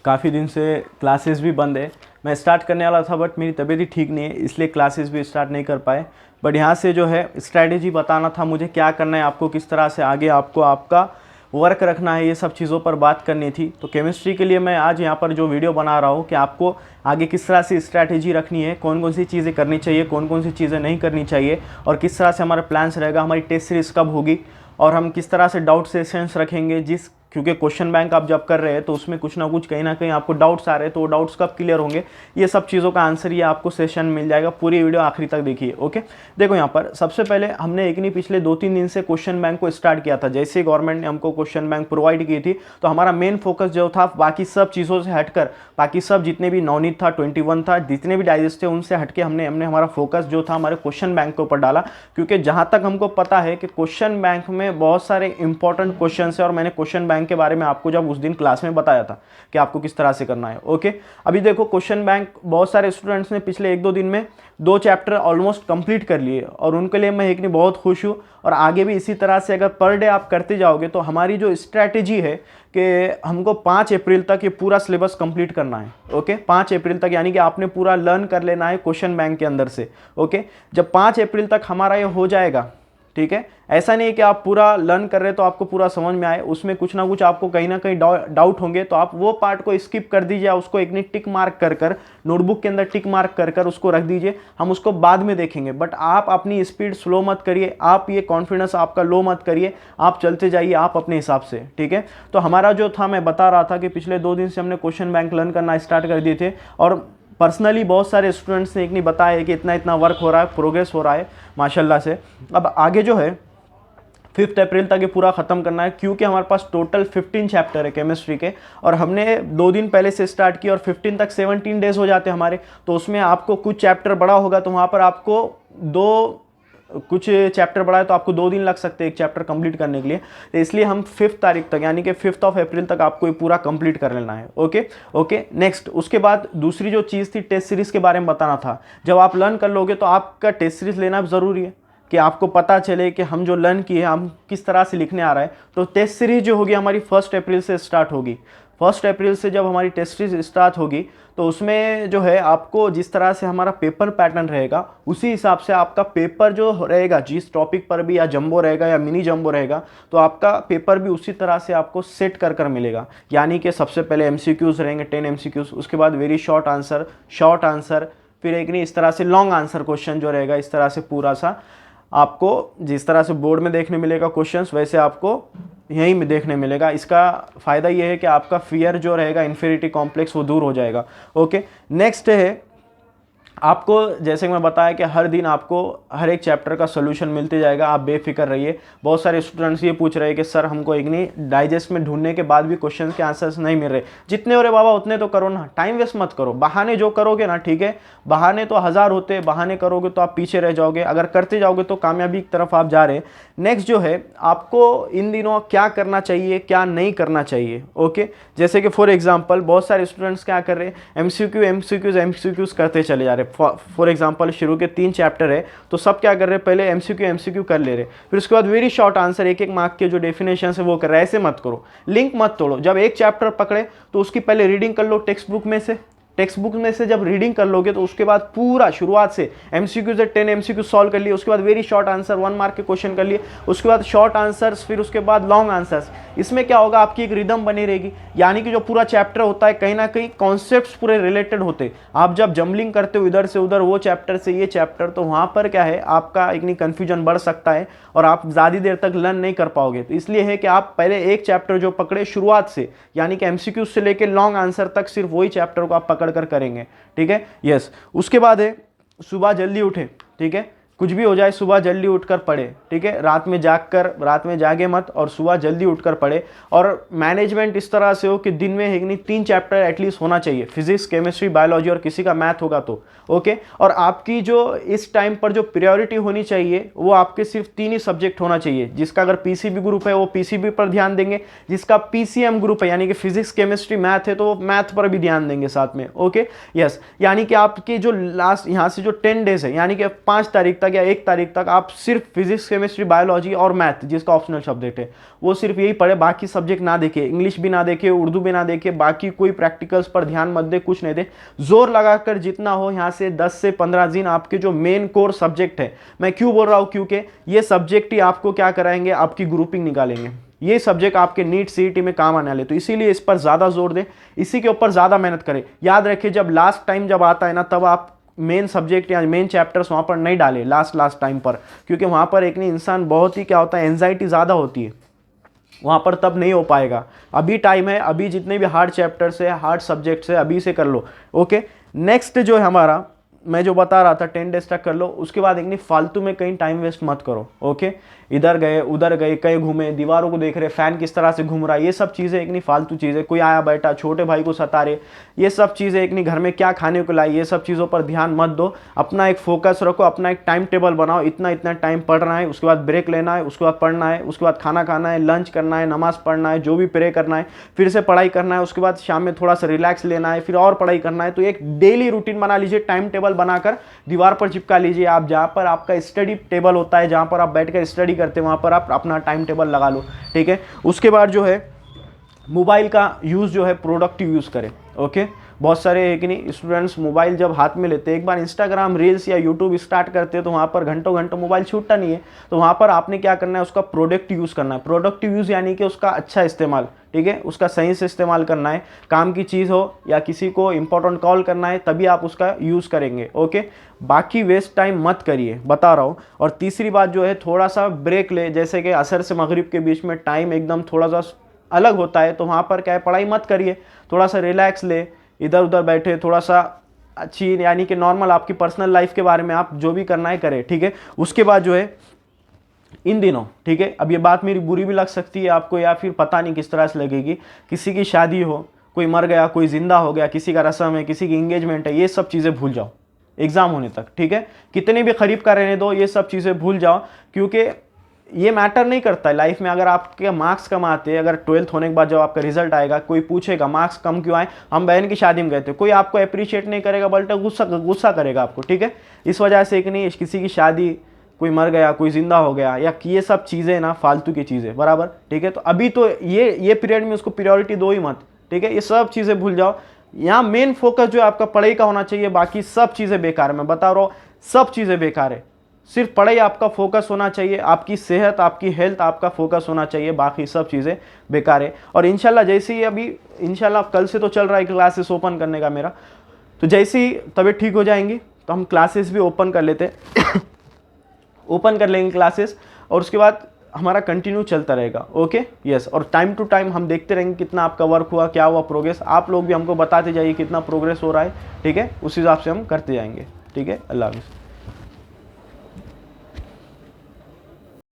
काफ़ी दिन से क्लासेस भी बंद है। मैं स्टार्ट करने वाला था बट मेरी तबीयत ही ठीक नहीं है, इसलिए क्लासेस भी स्टार्ट नहीं कर पाए। बट यहाँ से जो है स्ट्रैटेजी बताना था मुझे, क्या करना है आपको, किस तरह से आगे आपको आपका वर्क रखना है, ये सब चीज़ों पर बात करनी थी। तो केमिस्ट्री के लिए मैं आज यहाँ पर जो वीडियो बना रहा हूँ कि आपको आगे किस तरह से स्ट्रैटेजी रखनी है, कौन कौन सी चीज़ें करनी चाहिए, कौन कौन सी चीज़ें नहीं करनी चाहिए, और किस तरह से हमारा प्लान्स रहेगा, हमारी टेस्ट सीरीज़ कब होगी, और हम किस तरह से डाउट सेशंस रखेंगे। क्योंकि क्वेश्चन बैंक आप जब कर रहे हैं तो उसमें कुछ ना कुछ कहीं ना कहीं आपको डाउट्स आ रहे हैं, तो वो डाउट्स कब क्लियर होंगे, ये सब चीज़ों का आंसर ये आपको सेशन मिल जाएगा। पूरी वीडियो आखिरी तक देखिए। ओके, देखो यहाँ पर सबसे पहले हमने एक नहीं पिछले 2-3 दिन से क्वेश्चन बैंक को स्टार्ट किया था। जैसे गवर्नमेंट ने हमको क्वेश्चन बैंक प्रोवाइड की थी, तो हमारा मेन फोकस जो था बाकी सब चीज़ों से हटकर, बाकी सब जितने भी नवनीत था, 21 था, जितने भी डाइजेस्ट थे, उनसे हटके हमने हमारा फोकस जो था हमारे क्वेश्चन बैंक के ऊपर डाला। क्योंकि जहाँ तक हमको पता है कि क्वेश्चन बैंक में बहुत सारे इंपॉर्टेंट क्वेश्चन है, और मैंने क्वेश्चन बैंक के बारे में आपको जब उस दिन क्लास में बताया था कि आपको किस तरह से करना है। ओके, अभी देखो क्वेश्चन बैंक बहुत सारे स्टूडेंट्स ने पिछले 1-2 दिन में 2 चैप्टर ऑलमोस्ट कंप्लीट कर लिए, और उनके लिए मैं एक नहीं बहुत खुश हूँ। और आगे भी इसी तरह से अगर पर डे आप करते जाओगे तो हमारी जो स्ट्रैटेजी है कि हमको 5 अप्रैल तक ये पूरा सिलेबस कंप्लीट करना है। ओके, 5 अप्रैल तक, यानी कि आपने पूरा लर्न कर लेना है क्वेश्चन बैंक के अंदर से। ओके, जब 5 अप्रैल तक हमारा ये हो जाएगा, ठीक है, ऐसा नहीं है कि आप पूरा लर्न कर रहे तो आपको पूरा समझ में आए, उसमें कुछ ना कुछ आपको कहीं ना कहीं डाउट होंगे, तो आप वो पार्ट को स्किप कर दीजिए, उसको एक टिक मार्क कर नोटबुक के अंदर टिक मार्क कर उसको रख दीजिए, हम उसको बाद में देखेंगे। बट आप अपनी स्पीड स्लो मत करिए, आप ये कॉन्फिडेंस आपका लो मत करिए, आप चलते जाइए आप अपने हिसाब से, ठीक है। तो हमारा जो था, मैं बता रहा था कि पिछले 2 दिन से हमने क्वेश्चन बैंक लर्न करना स्टार्ट कर दिए थे, और पर्सनली बहुत सारे स्टूडेंट्स ने एक नहीं बताया कि इतना इतना वर्क हो रहा है, प्रोग्रेस हो रहा है माशाल्लाह से। अब आगे जो है 5 अप्रैल तक ये पूरा ख़त्म करना है, क्योंकि हमारे पास टोटल 15 चैप्टर है केमिस्ट्री के, और हमने 2 दिन पहले से स्टार्ट किया और 15 तक 17 डेज हो जाते हैं हमारे। तो उसमें आपको कुछ चैप्टर बड़ा होगा तो वहाँ पर आपको कुछ चैप्टर बड़ा है तो आपको 2 दिन लग सकते हैं एक चैप्टर कंप्लीट करने के लिए। तो इसलिए हम 5 तारीख तक, यानी कि 5 अप्रैल तक आपको ये पूरा कंप्लीट कर लेना है। ओके, नेक्स्ट, उसके बाद दूसरी जो चीज़ थी, टेस्ट सीरीज़ के बारे में बताना था। जब आप लर्न कर लोगे तो आपका टेस्ट सीरीज़ लेना ज़रूरी है कि आपको पता चले कि हम जो लर्न किए हम किस तरह से लिखने आ रहा है। तो टेस्ट सीरीज जो होगी हमारी 1 अप्रैल से स्टार्ट होगी। 1 अप्रैल से जब हमारी टेस्ट सीरीज स्टार्ट होगी तो उसमें जो है आपको जिस तरह से हमारा पेपर पैटर्न रहेगा उसी हिसाब से आपका पेपर जो रहेगा, जिस टॉपिक पर भी, या जंबो रहेगा या मिनी जंबो रहेगा, तो आपका पेपर भी उसी तरह से आपको सेट कर मिलेगा। यानी कि सबसे पहले MCQs रहेंगे 10 MCQs, उसके बाद वेरी शॉर्ट आंसर, फिर एक नहीं इस तरह से लॉन्ग आंसर क्वेश्चन जो रहेगा, इस तरह से पूरा सा आपको जिस तरह से बोर्ड में देखने मिलेगा क्वेश्चंस, वैसे आपको यहीं में देखने मिलेगा। इसका फ़ायदा ये है कि आपका फियर जो रहेगा, इन्फीरियरिटी कॉम्प्लेक्स, वो दूर हो जाएगा। ओके, नेक्स्ट है आपको, जैसे कि मैं बताया कि हर दिन आपको हर एक चैप्टर का सोल्यूशन मिलते जाएगा, आप बेफिक्र रहिए। बहुत सारे स्टूडेंट्स ये पूछ रहे हैं कि सर हमको एक नहीं डाइजेस्ट में ढूंढने के बाद भी क्वेश्चन के आंसर्स नहीं मिल रहे। जितने हो रहे बाबा उतने तो करो ना, टाइम वेस्ट मत करो। बहाने जो करोगे ना, ठीक है, बहाने तो 1000 होते हैं, बहाने करोगे तो आप पीछे रह जाओगे, अगर करते जाओगे तो कामयाबी की तरफ आप जा रहे हैं। नेक्स्ट जो है, आपको इन दिनों क्या करना चाहिए, क्या नहीं करना चाहिए। ओके, जैसे कि फॉर एग्जाम्पल बहुत सारे स्टूडेंट्स क्या कर रहे हैं, MCQs करते चले जा रहे हैं। फॉर एग्जाम्पल शुरू के 3 चैप्टर है तो सब क्या कर रहे हैं, पहले MCQ कर ले रहे, फिर उसके बाद वेरी शॉर्ट आंसर, 1-1 मार्क के जो डेफिनेशन है वो कर रहे हैं। ऐसे मत करो, लिंक मत तोड़ो। जब एक चैप्टर पकड़े तो उसकी पहले रीडिंग कर लो टेक्स्ट बुक में से जब रीडिंग कर लोगे तो उसके बाद पूरा शुरुआत से MCQ से 10 MCQ सॉल्व कर लिए, उसके बाद वेरी शॉर्ट आंसर 1 मार्क के क्वेश्चन कर लिए, उसके बाद शॉर्ट आंसर्स, फिर उसके बाद लॉन्ग आंसर्स। इसमें क्या होगा, आपकी एक रिदम बनी रहेगी, यानी कि जो पूरा चैप्टर होता है कहीं ना कहीं कॉन्सेप्ट्स पूरे रिलेटेड होते। आप जब जम्बलिंग करते हो इधर से उधर, वो चैप्टर से ये चैप्टर, तो वहाँ पर क्या है, आपका एक नहीं कन्फ्यूजन बढ़ सकता है और आप ज़्यादा देर तक लर्न नहीं कर पाओगे। तो इसलिए है कि आप पहले एक चैप्टर जो पकड़े शुरुआत से, यानी कि MCQ से लेकर लॉन्ग आंसर तक, सिर्फ वही चैप्टर को आप पकड़ कर करेंगे, ठीक है। यस, उसके बाद है सुबह जल्दी उठे, ठीक है, कुछ भी हो जाए सुबह जल्दी उठकर पढ़े, ठीक है। रात में जागे मत और सुबह जल्दी उठकर पढ़े। और मैनेजमेंट इस तरह से हो कि दिन में एक नहीं 3 चैप्टर एटलीस्ट होना चाहिए, फिजिक्स, केमिस्ट्री, बायोलॉजी, और किसी का मैथ होगा तो ओके। और आपकी जो इस टाइम पर जो प्रायोरिटी होनी चाहिए वो आपके सिर्फ 3 ही सब्जेक्ट होना चाहिए। जिसका अगर PCB ग्रुप है वो PCB पर ध्यान देंगे, जिसका PCM ग्रुप है यानी कि फिजिक्स, केमिस्ट्री, मैथ है तो वो मैथ पर भी ध्यान देंगे साथ में। ओके, यस, यानी कि आपके जो लास्ट यहाँ से जो 10 डेज है, यानी कि 5 तारीख तक या 1 तारीख तक आप सिर्फ फिजिक्स, केमिस्ट्री, बायोलॉजी और मैथ जिसका ऑप्शनल सब्जेक्ट है वो सिर्फ यही पढ़े, बाकी सब्जेक्ट ना देखे, इंग्लिश भी ना देखे, उर्दू भी ना देखे, बाकी कोई प्रैक्टिकल्स पर ध्यान मत दे, कुछ नहीं दे। जोर लगाकर जितना हो यहाँ से 10 से 15 दिन आपके जो मेन कोर सब्जेक्ट है, मैं क्यों बोल रहा हूँ, क्योंकि ये सब्जेक्ट ही आपको क्या कराएंगे, आपकी ग्रुपिंग निकालेंगे, ये सब्जेक्ट आपके नीट सीईटी में काम आने वाले, तो इसीलिए इस पर ज़्यादा जोर दें, इसी के ऊपर ज़्यादा मेहनत करें। याद रखिए जब लास्ट टाइम जब आता है ना, तब आप मेन सब्जेक्ट या मेन चैप्टर्स वहाँ पर नहीं डालें लास्ट टाइम पर, क्योंकि वहाँ पर एक नहीं इंसान बहुत ही क्या होता है, एंजाइटी ज़्यादा होती है वहाँ पर, तब नहीं हो पाएगा। अभी टाइम है, अभी जितने भी हार्ड चैप्टर्स है, हार्ड सब्जेक्ट्स है, अभी से कर लो। ओके, नेक्स्ट जो है हमारा, मैं जो बता रहा था 10 डेज तक कर लो, उसके बाद एक नहीं फालतू में कहीं टाइम वेस्ट मत करो। ओके, इधर गए उधर गए, कहीं घूमे, दीवारों को देख रहे, फैन किस तरह से घूम रहा है, ये सब चीज़ें एक नहीं फालतू चीज़ें, कोई आया बैठा छोटे भाई को सता रहे, ये सब चीज़ें एक नहीं, घर में क्या खाने को लाई, ये सब चीज़ों पर ध्यान मत दो। अपना एक फोकस रखो, अपना एक टाइम टेबल बनाओ, इतना इतना टाइम पढ़ना है, उसके बाद ब्रेक लेना है, उसके बाद पढ़ना है, उसके बाद खाना खाना है, लंच करना है, नमाज पढ़ना है, जो भी प्रे करना है, फिर से पढ़ाई करना है, उसके बाद शाम में थोड़ा सा रिलैक्स लेना है, फिर और पढ़ाई करना है। तो एक डेली रूटीन बना लीजिए, टाइम टेबल बनाकर दीवार पर चिपका लीजिए। आप जहाँ पर आपका स्टडी टेबल होता है, जहाँ पर आप बैठकर स्टडी करते हैं, वहाँ पर आप अपना टाइम टेबल लगा लो। ठीक है, उसके बाद जो है मोबाइल का यूज़ जो है प्रोडक्टिव यूज़ करें। ओके, बहुत सारे है कि नहीं स्टूडेंट्स मोबाइल जब हाथ में लेते हैं, एक बार इंस्टाग्राम रील्स या यूट्यूब स्टार्ट करते हैं, तो वहाँ पर घंटों घंटों मोबाइल छूटता नहीं है। तो वहाँ पर आपने क्या करना है, उसका प्रोडक्टिव यूज़ करना है। प्रोडक्टिव यूज़ यानी कि उसका अच्छा इस्तेमाल, ठीक है, उसका सही से इस्तेमाल करना है। काम की चीज़ हो या किसी को इंपॉर्टेंट कॉल करना है, तभी आप उसका यूज़ करेंगे। ओके, बाकी वेस्ट टाइम मत करिए, बता रहा हूँ। और तीसरी बात जो है, थोड़ा सा ब्रेक ले, जैसे कि असर से मगरिब के बीच में टाइम एकदम थोड़ा सा अलग होता है, तो वहाँ पर क्या है, पढ़ाई मत करिए, थोड़ा सा रिलैक्स ले, इधर उधर बैठे, थोड़ा सा अच्छी यानी कि नॉर्मल आपकी पर्सनल लाइफ के बारे में आप जो भी करना है करें। ठीक है, उसके बाद जो है इन दिनों, ठीक है, अब ये बात मेरी बुरी भी लग सकती है आपको, या फिर पता नहीं किस तरह से लगेगी, किसी की शादी हो, कोई मर गया, कोई जिंदा हो गया, किसी का रस्म है, किसी की इंगेजमेंट है, ये सब चीज़ें भूल जाओ एग्जाम होने तक। ठीक है, कितने भी करीब का रहने दो, ये सब चीज़ें भूल जाओ, क्योंकि ये मैटर नहीं करता है लाइफ में। अगर आपके मार्क्स कम आते हैं, अगर 12th होने के बाद जब आपका रिजल्ट आएगा, कोई पूछेगा मार्क्स कम क्यों आए, हम बहन की शादी में गए थे, कोई आपको अप्रिशिएट नहीं करेगा, बल्कि गुस्सा करेगा आपको। ठीक है, इस वजह से कि नहीं किसी की शादी, कोई मर गया, कोई जिंदा हो गया, या ये सब चीज़ें ना फालतू की चीज़ें, बराबर। ठीक है, तो अभी तो ये पीरियड में उसको प्रायोरिटी दो ही मत। ठीक है, ये सब चीज़ें भूल जाओ। यहाँ मेन फोकस जो है आपका पढ़ाई का होना चाहिए, बाकी सब चीज़ें बेकार है, मैं बता रहा हूँ, सब चीज़ें बेकार है। सिर्फ पढ़ाई आपका फोकस होना चाहिए, आपकी सेहत, आपकी हेल्थ आपका फोकस होना चाहिए, बाकी सब चीज़ें बेकार है। और इंशाल्लाह जैसे ही अभी इंशाल्लाह कल से तो चल रहा है क्लासेस ओपन करने का मेरा, तो जैसे ही तबीयत ठीक हो जाएंगी तो हम क्लासेस भी ओपन कर लेते हैं ओपन कर लेंगे क्लासेस, और उसके बाद हमारा कंटिन्यू चलता रहेगा। ओके, यस, और टाइम टू टाइम हम देखते रहेंगे कितना आपका वर्क हुआ, क्या हुआ प्रोग्रेस, आप लोग भी हमको बताते जाइए कितना प्रोग्रेस हो रहा है। ठीक है, उस हिसाब से हम करते जाएंगे। ठीक है, अल्लाह हाफ़िज़।